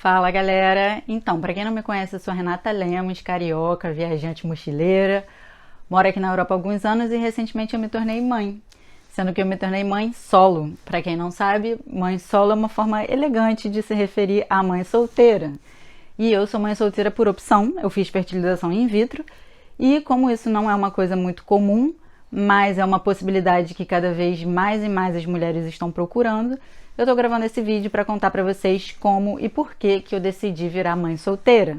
Fala galera! Então, para quem não me conhece, eu sou Renata Lemos, carioca, viajante mochileira, moro aqui na Europa há alguns anos e recentemente eu me tornei mãe, sendo que eu me tornei mãe solo. Para quem não sabe, mãe solo é uma forma elegante de se referir à mãe solteira. E eu sou mãe solteira por opção, eu fiz fertilização in vitro e como isso não é uma coisa muito comum, mas é uma possibilidade que cada vez mais e mais as mulheres estão procurando, eu tô gravando esse vídeo para contar para vocês como e por que eu decidi virar mãe solteira.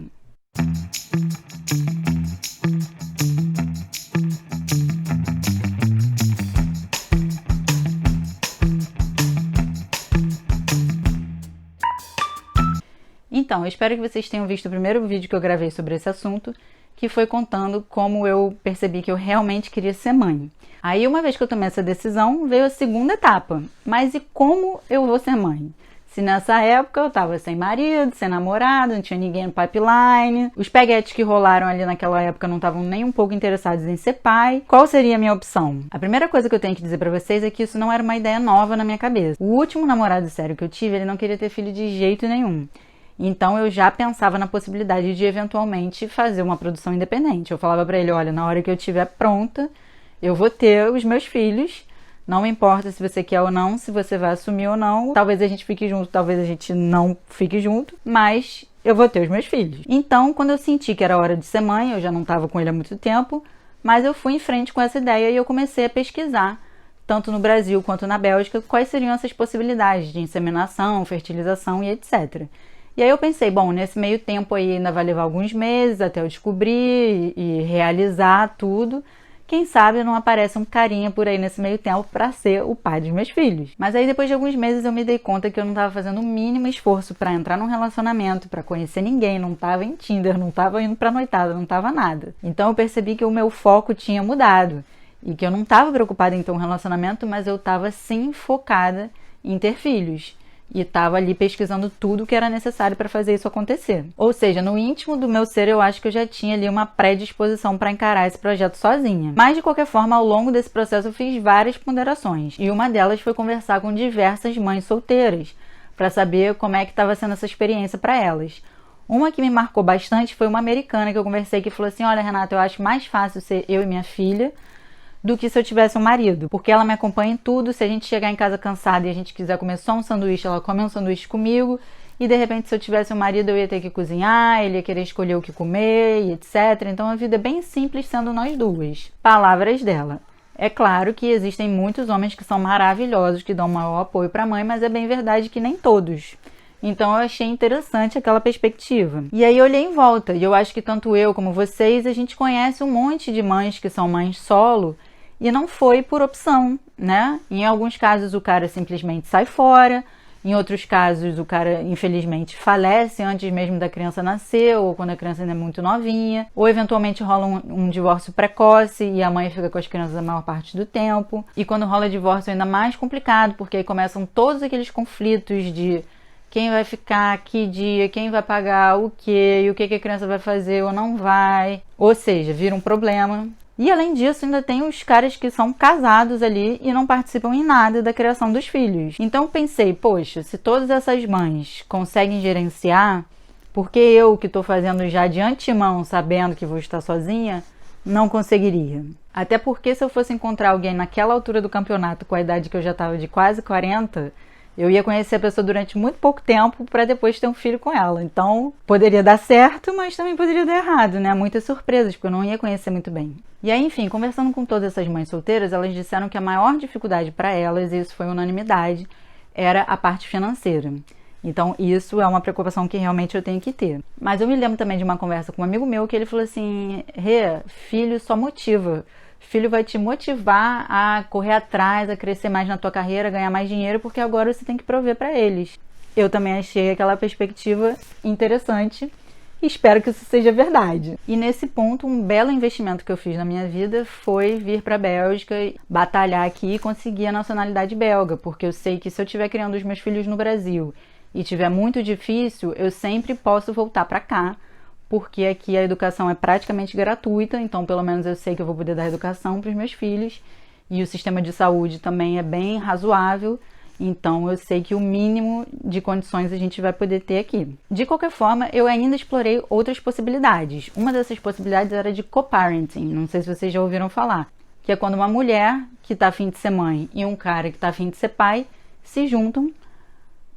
Então, eu espero que vocês tenham visto o primeiro vídeo que eu gravei sobre esse assunto, que foi contando como eu percebi que eu realmente queria ser mãe. Aí, uma vez que eu tomei essa decisão, veio a segunda etapa. Mas e como eu vou ser mãe? Se nessa época eu tava sem marido, sem namorado, não tinha ninguém no pipeline, os peguetes que rolaram ali naquela época não estavam nem um pouco interessados em ser pai, qual seria a minha opção? A primeira coisa que eu tenho que dizer pra vocês é que isso não era uma ideia nova na minha cabeça. O último namorado sério que eu tive, ele não queria ter filho de jeito nenhum. Então eu já pensava na possibilidade de eventualmente fazer uma produção independente. Eu falava pra ele, olha, na hora que eu estiver pronta, eu vou ter os meus filhos. Não importa se você quer ou não, se você vai assumir ou não. Talvez a gente fique junto, talvez a gente não fique junto, mas eu vou ter os meus filhos. Então, quando eu senti que era hora de ser mãe, eu já não estava com ele há muito tempo, mas eu fui em frente com essa ideia e eu comecei a pesquisar, tanto no Brasil quanto na Bélgica, quais seriam essas possibilidades de inseminação, fertilização e etc. E aí eu pensei, bom, nesse meio tempo aí ainda vai levar alguns meses até eu descobrir e realizar tudo. Quem sabe não aparece um carinha por aí nesse meio tempo para ser o pai dos meus filhos. Mas aí depois de alguns meses eu me dei conta que eu não estava fazendo o mínimo esforço para entrar num relacionamento, para conhecer ninguém, não estava em Tinder, não estava indo pra noitada, não estava nada. Então eu percebi que o meu foco tinha mudado e que eu não estava preocupada em ter um relacionamento, mas eu estava sim focada em ter filhos. E estava ali pesquisando tudo que era necessário para fazer isso acontecer. Ou seja, no íntimo do meu ser, eu acho que eu já tinha ali uma predisposição para encarar esse projeto sozinha. Mas, de qualquer forma, ao longo desse processo eu fiz várias ponderações. E uma delas foi conversar com diversas mães solteiras, para saber como é que estava sendo essa experiência para elas. Uma que me marcou bastante foi uma americana que eu conversei que falou assim, olha, Renata, eu acho mais fácil ser eu e minha filha do que se eu tivesse um marido, porque ela me acompanha em tudo. Se a gente chegar em casa cansada e a gente quiser comer só um sanduíche, ela come um sanduíche comigo, e de repente se eu tivesse um marido eu ia ter que cozinhar, ele ia querer escolher o que comer e etc. Então a vida é bem simples sendo nós duas. Palavras dela. É claro que existem muitos homens que são maravilhosos, que dão maior apoio para a mãe, mas é bem verdade que nem todos. Então eu achei interessante aquela perspectiva. E aí eu olhei em volta, e eu acho que tanto eu como vocês, a gente conhece um monte de mães que são mães solo, e não foi por opção, né? Em alguns casos o cara simplesmente sai fora, em outros casos o cara infelizmente falece antes mesmo da criança nascer, ou quando a criança ainda é muito novinha, ou eventualmente rola um divórcio precoce e a mãe fica com as crianças a maior parte do tempo. E quando rola divórcio é ainda mais complicado, porque aí começam todos aqueles conflitos de quem vai ficar, que dia, quem vai pagar o quê, e o que a criança vai fazer ou não vai. Ou seja, vira um problema. E além disso, ainda tem os caras que são casados ali e não participam em nada da criação dos filhos. Então eu pensei, poxa, se todas essas mães conseguem gerenciar, por que eu, que estou fazendo já de antemão, sabendo que vou estar sozinha, não conseguiria? Até porque se eu fosse encontrar alguém naquela altura do campeonato, com a idade que eu já estava de quase 40, eu ia conhecer a pessoa durante muito pouco tempo para depois ter um filho com ela. Então, poderia dar certo, mas também poderia dar errado, né? Muitas surpresas, porque eu não ia conhecer muito bem. E aí, enfim, conversando com todas essas mães solteiras, elas disseram que a maior dificuldade para elas, e isso foi unanimidade, era a parte financeira. Então, isso é uma preocupação que realmente eu tenho que ter. Mas eu me lembro também de uma conversa com um amigo meu que ele falou assim, Rê, filho só motiva. Filho vai te motivar a correr atrás, a crescer mais na tua carreira, ganhar mais dinheiro, porque agora você tem que prover para eles. Eu também achei aquela perspectiva interessante e espero que isso seja verdade. E nesse ponto, um belo investimento que eu fiz na minha vida foi vir para a Bélgica, batalhar aqui e conseguir a nacionalidade belga, porque eu sei que se eu estiver criando os meus filhos no Brasil e tiver muito difícil, eu sempre posso voltar para cá, porque aqui a educação é praticamente gratuita, então pelo menos eu sei que eu vou poder dar educação para os meus filhos, e o sistema de saúde também é bem razoável, Então eu sei que o mínimo de condições a gente vai poder ter aqui. De qualquer forma, eu ainda explorei outras possibilidades. Uma dessas possibilidades era de co-parenting, não sei se vocês já ouviram falar, que é quando uma mulher que está a fim de ser mãe e um cara que está a fim de ser pai se juntam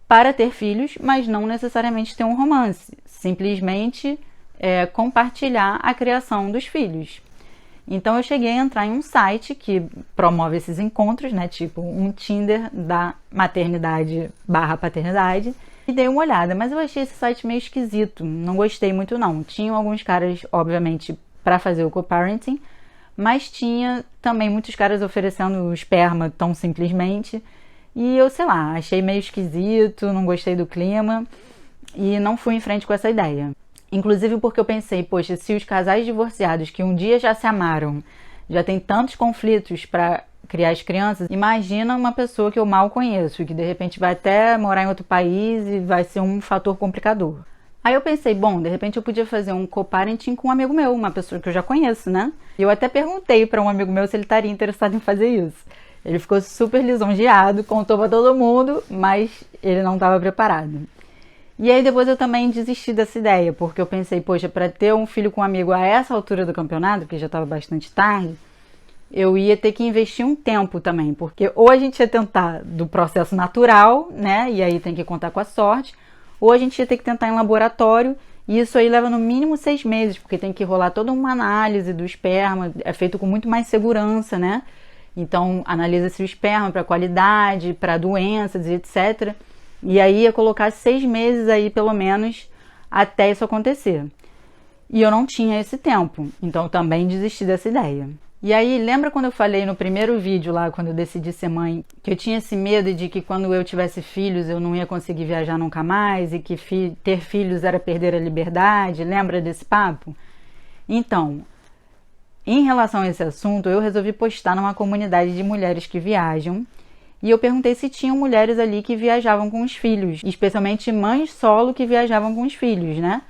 para ter filhos, mas não necessariamente ter um romance, simplesmente compartilhar a criação dos filhos. Então eu cheguei a entrar em um site que promove esses encontros, né, tipo um Tinder da maternidade/paternidade, e dei uma olhada, mas eu achei esse site meio esquisito, não gostei muito não. Tinham alguns caras, obviamente, para fazer o co-parenting, mas tinha também muitos caras oferecendo esperma tão simplesmente, e eu, sei lá, achei meio esquisito, não gostei do clima e não fui em frente com essa ideia. Inclusive porque eu pensei, poxa, se os casais divorciados que um dia já se amaram, já tem tantos conflitos para criar as crianças, imagina uma pessoa que eu mal conheço, que de repente vai até morar em outro país e vai ser um fator complicador. Aí eu pensei, bom, de repente eu podia fazer um co-parenting com um amigo meu, uma pessoa que eu já conheço, né? E eu até perguntei para um amigo meu se ele estaria interessado em fazer isso. Ele ficou super lisonjeado, contou para todo mundo, mas ele não estava preparado. E aí depois eu também desisti dessa ideia, porque eu pensei, poxa, para ter um filho com um amigo a essa altura do campeonato, que já estava bastante tarde, eu ia ter que investir um tempo também, porque ou a gente ia tentar do processo natural, né, e aí tem que contar com a sorte, ou a gente ia ter que tentar em laboratório, e isso aí leva no mínimo 6 meses, porque tem que rolar toda uma análise do esperma, é feito com muito mais segurança, né? Então analisa-se o esperma para qualidade, para doenças e etc. E aí ia colocar 6 meses aí, pelo menos, até isso acontecer. E eu não tinha esse tempo, então também desisti dessa ideia. E aí, lembra quando eu falei no primeiro vídeo lá, quando eu decidi ser mãe, que eu tinha esse medo de que quando eu tivesse filhos eu não ia conseguir viajar nunca mais e que ter filhos era perder a liberdade? Lembra desse papo? Então, em relação a esse assunto, eu resolvi postar numa comunidade de mulheres que viajam. E eu perguntei se tinham mulheres ali que viajavam com os filhos, especialmente mães solo que viajavam com os filhos, né?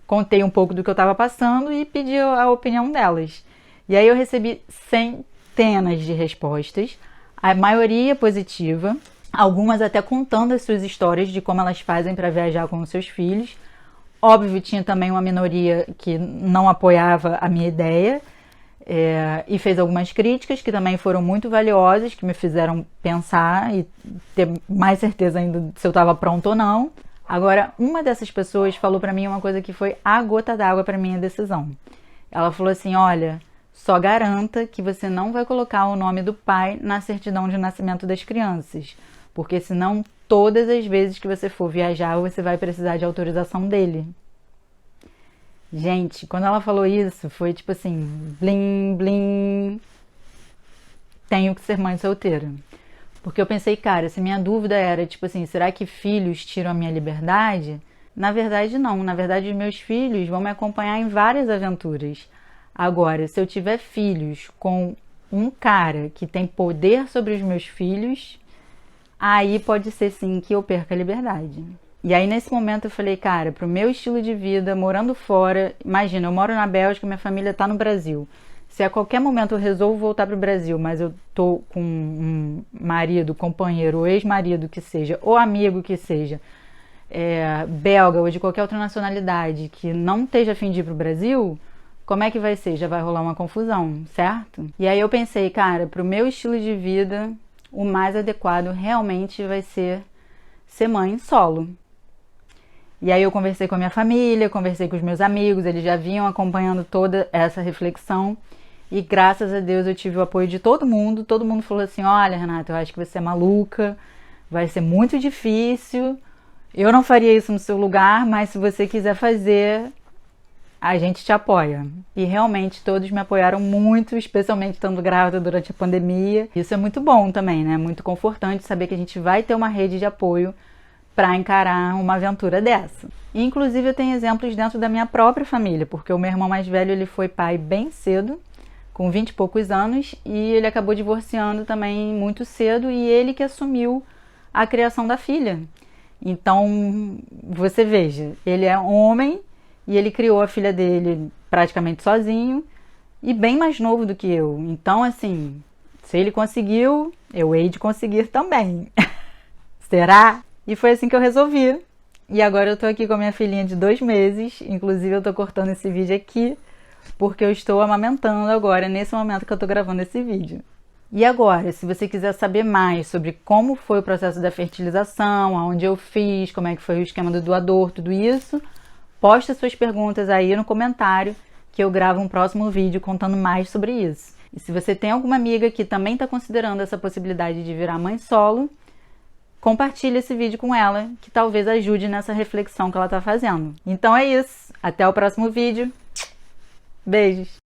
Contei um pouco do que eu estava passando e pedi a opinião delas. E aí eu recebi centenas de respostas, a maioria positiva, algumas até contando as suas histórias de como elas fazem para viajar com os seus filhos. Óbvio, tinha também uma minoria que não apoiava a minha ideia, e fez algumas críticas que também foram muito valiosas, que me fizeram pensar e ter mais certeza ainda se eu estava pronta ou não. Agora, uma dessas pessoas falou para mim uma coisa que foi a gota d'água para minha decisão. Ela falou assim, olha, só garanta que você não vai colocar o nome do pai na certidão de nascimento das crianças, porque senão todas as vezes que você for viajar, você vai precisar de autorização dele. Gente, quando ela falou isso, foi tipo assim, blim, blim, tenho que ser mãe solteira. Porque eu pensei, cara, se minha dúvida era, tipo assim, será que filhos tiram a minha liberdade? Na verdade, não. Na verdade, os meus filhos vão me acompanhar em várias aventuras. Agora, se eu tiver filhos com um cara que tem poder sobre os meus filhos, aí pode ser sim que eu perca a liberdade. E aí nesse momento eu falei, cara, pro meu estilo de vida, morando fora, imagina, eu moro na Bélgica, minha família tá no Brasil. Se a qualquer momento eu resolvo voltar pro Brasil, mas eu tô com um marido, companheiro, ou ex-marido que seja, ou amigo que seja, belga ou de qualquer outra nacionalidade que não esteja a fim de ir pro Brasil, como é que vai ser? Já vai rolar uma confusão, certo? E aí eu pensei, cara, pro meu estilo de vida, o mais adequado realmente vai ser mãe solo. E aí eu conversei com a minha família, conversei com os meus amigos, eles já vinham acompanhando toda essa reflexão e graças a Deus eu tive o apoio de todo mundo falou assim, olha Renata, eu acho que você é maluca, vai ser muito difícil, eu não faria isso no seu lugar, mas se você quiser fazer, a gente te apoia. E realmente todos me apoiaram muito, especialmente estando grávida durante a pandemia. Isso é muito bom também, né? Muito confortante saber que a gente vai ter uma rede de apoio para encarar uma aventura dessa. E, inclusive eu tenho exemplos dentro da minha própria família, porque o meu irmão mais velho ele foi pai bem cedo, com 20 e poucos anos, e ele acabou divorciando também muito cedo, e ele que assumiu a criação da filha. Então, você veja, ele é homem e ele criou a filha dele praticamente sozinho e bem mais novo do que eu. Então, assim, se ele conseguiu, eu hei de conseguir também. Será? E foi assim que eu resolvi. E agora eu tô aqui com a minha filhinha de 2 meses. Inclusive eu tô cortando esse vídeo aqui porque eu estou amamentando agora, nesse momento que eu tô gravando esse vídeo. E agora, se você quiser saber mais sobre como foi o processo da fertilização, aonde eu fiz, como é que foi o esquema do doador, tudo isso, posta suas perguntas aí no comentário que eu gravo um próximo vídeo contando mais sobre isso. E se você tem alguma amiga que também está considerando essa possibilidade de virar mãe solo, compartilhe esse vídeo com ela, que talvez ajude nessa reflexão que ela está fazendo. Então é isso. Até o próximo vídeo. Beijos!